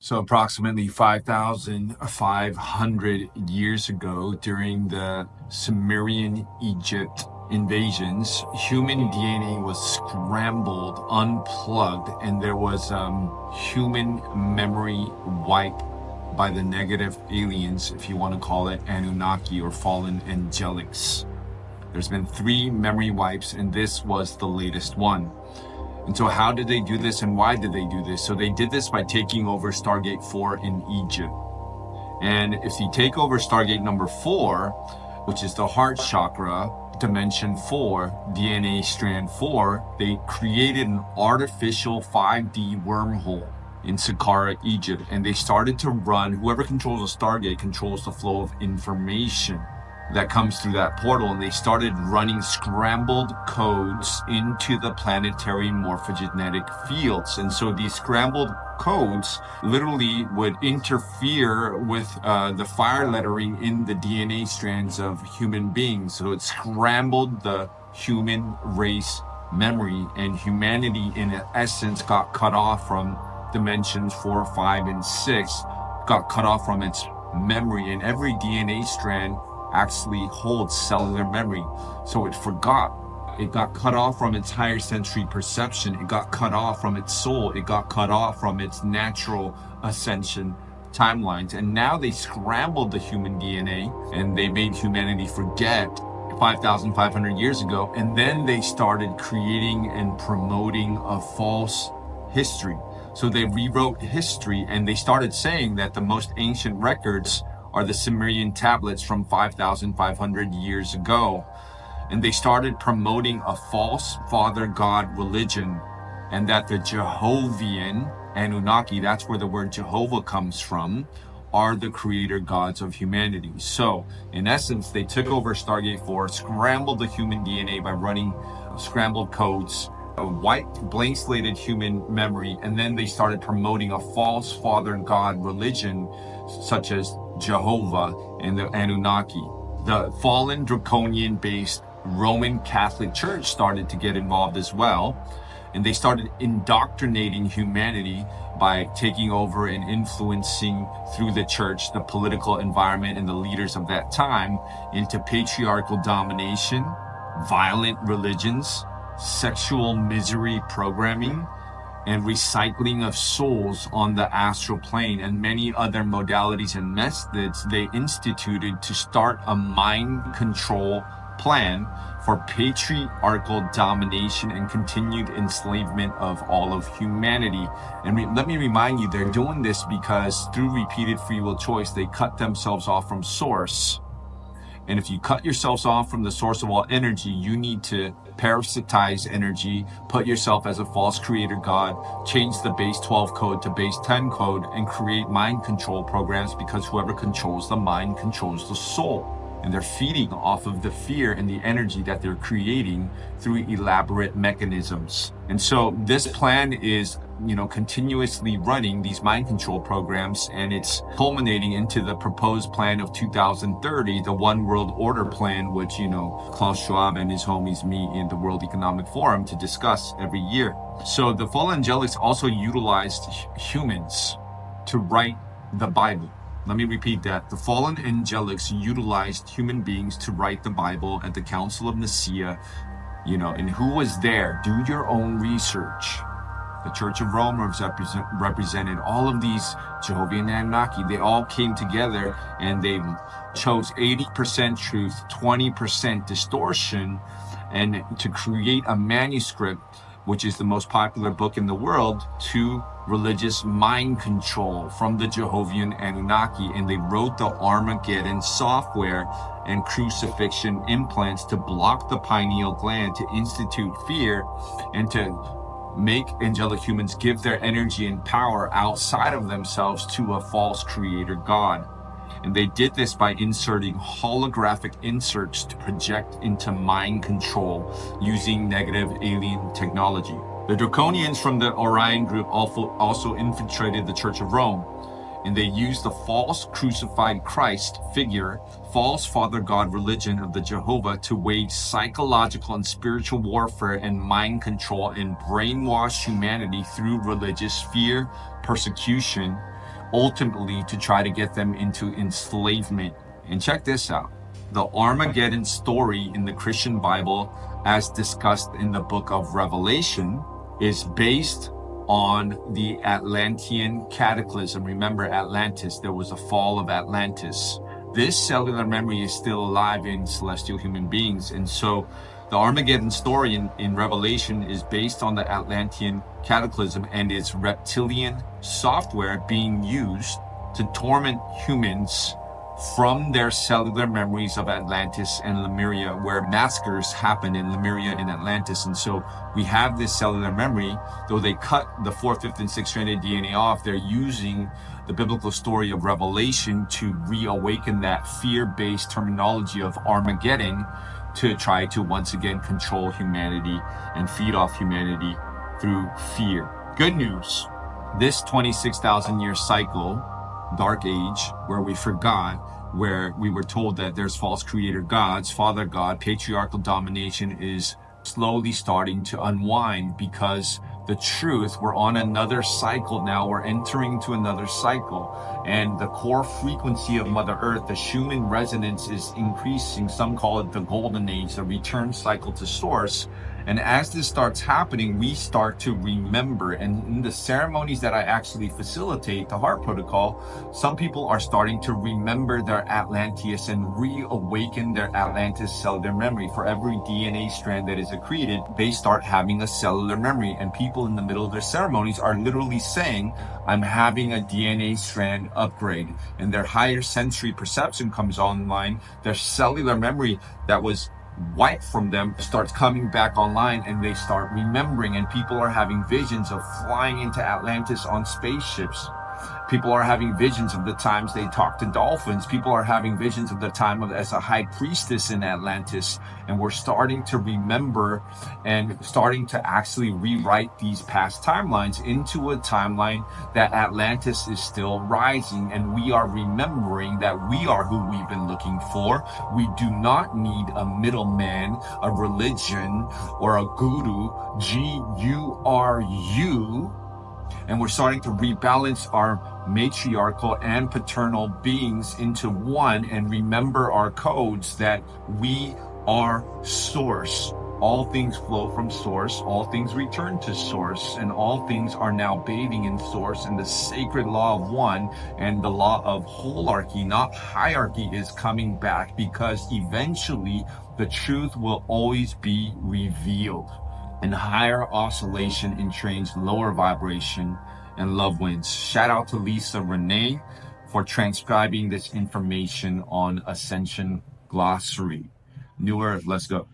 So approximately 5,500 years ago, during the Sumerian-Egypt invasions, human DNA was scrambled, unplugged, and there was human memory wipe by the negative aliens, if you want to call it Anunnaki or fallen angelics. There's been 3 memory wipes, and this was the latest one. And so how did they do this, and why did they do this? So they did this by taking over Stargate 4 in Egypt. And if you take over Stargate number 4, which is the heart chakra, dimension 4, DNA strand 4, they created an artificial 5D wormhole in Sakarra, Egypt. And they started to run, whoever controls a Stargate controls the flow of information that comes through that portal, and they started running scrambled codes into the planetary morphogenetic fields. And so these scrambled codes literally would interfere with the fire lettering in the DNA strands of human beings. So it scrambled the human race memory, and humanity in essence got cut off from dimensions 4, 5, and 6, got cut off from its memory. And every DNA strand actually holds cellular memory. So it forgot. It got cut off from its higher sensory perception. It got cut off from its soul. It got cut off from its natural ascension timelines. And now they scrambled the human DNA, and they made humanity forget 5,500 years ago. And then they started creating and promoting a false history. So they rewrote history, and they started saying that the most ancient records are the Sumerian tablets from 5,500 years ago. And they started promoting a false father god religion, and that the Jehovian-Annunaki, that's where the word Jehovah comes from, are the creator gods of humanity. So in essence, they took over Stargate 4, scrambled the human DNA by running scrambled codes, wiped, blank slated human memory, and then they started promoting a false father god religion such as Jehovah and the Anunnaki. The fallen draconian-based Roman Catholic Church started to get involved as well, and they started indoctrinating humanity by taking over and influencing through the church the political environment and the leaders of that time into patriarchal domination, violent religions, sexual misery programming, and recycling of souls on the astral plane, and many other modalities and methods they instituted to start a mind control plan for patriarchal domination and continued enslavement of all of humanity. And let me remind you, they're doing this because through repeated free will choice, they cut themselves off from source. And if you cut yourselves off from the source of all energy, you need to parasitize energy, put yourself as a false creator god, change the base 12 code to base 10 code, and create mind control programs, because whoever controls the mind controls the soul. And they're feeding off of the fear and the energy that they're creating through elaborate mechanisms. And so this plan is, continuously running these mind control programs, and it's culminating into the proposed plan of 2030, the One World Order plan, which, Klaus Schwab and his homies meet in the World Economic Forum to discuss every year. So the fallen angelics also utilized humans to write the Bible. Let me repeat that. The fallen angelics utilized human beings to write the Bible at the Council of Nicaea, and who was there? Do your own research. The Church of Rome represented all of these Jehovian-Annunaki. They all came together, and they chose 80% truth, 20% distortion, and to create a manuscript, which is the most popular book in the world, to religious mind control from the Jehovian-Annunaki. And they wrote the Armageddon software and crucifixion implants to block the pineal gland, to institute fear, and to make angelic humans give their energy and power outside of themselves to a false creator god. And they did this by inserting holographic inserts to project into mind control using negative alien technology. The Draconians from the Orion group also infiltrated the Church of Rome, and they used the false crucified Christ figure, false father god religion of the Jehovah, to wage psychological and spiritual warfare and mind control and brainwash humanity through religious fear, persecution, ultimately to try to get them into enslavement. And check this out. The Armageddon story in the Christian Bible, as discussed in the book of Revelation, is based on the Atlantean cataclysm. Remember Atlantis, there was a fall of Atlantis. This cellular memory is still alive in celestial human beings. And so the Armageddon story in Revelation is based on the Atlantean cataclysm and its reptilian software being used to torment humans from their cellular memories of Atlantis and Lemuria, where massacres happened in Lemuria and Atlantis. And so we have this cellular memory. Though they cut the 4th, 5th, and 6th stranded DNA off, they're using the biblical story of Revelation to reawaken that fear-based terminology of Armageddon to try to once again control humanity and feed off humanity through fear. Good news, this 26,000 year cycle, dark age, where we forgot, where we were told that there's false creator gods, father god, patriarchal domination, is slowly starting to unwind, because the truth, we're on another cycle now. We're entering into another cycle, and the core frequency of Mother Earth, the Schumann resonance, is increasing. Some call it the golden age, the return cycle to source. And as this starts happening, we start to remember. And in the ceremonies that I actually facilitate, the heart protocol, some people are starting to remember their Atlanteus and reawaken their Atlantis cellular memory. For every DNA strand that is accreted, they start having a cellular memory. And people in the middle of their ceremonies are literally saying, I'm having a DNA strand upgrade. And their higher sensory perception comes online. Their cellular memory that was wiped from them starts coming back online, and they start remembering. And people are having visions of flying into Atlantis on spaceships. People are having visions of the times they talk to dolphins. People are having visions of the time of as a high priestess in Atlantis. And we're starting to remember and starting to actually rewrite these past timelines into a timeline that Atlantis is still rising. And we are remembering that we are who we've been looking for. We do not need a middleman, a religion, or a guru. G-U-R-U. And we're starting to rebalance our matriarchal and paternal beings into one, and remember our codes that we are source. All things flow from source, all things return to source, and all things are now bathing in source. And the sacred law of one and the law of holarchy, not hierarchy, is coming back, because eventually the truth will always be revealed. And higher oscillation entrains lower vibration, and love wins. Shout out to Lisa Renee for transcribing this information on Ascension Glossary. New Earth, let's go.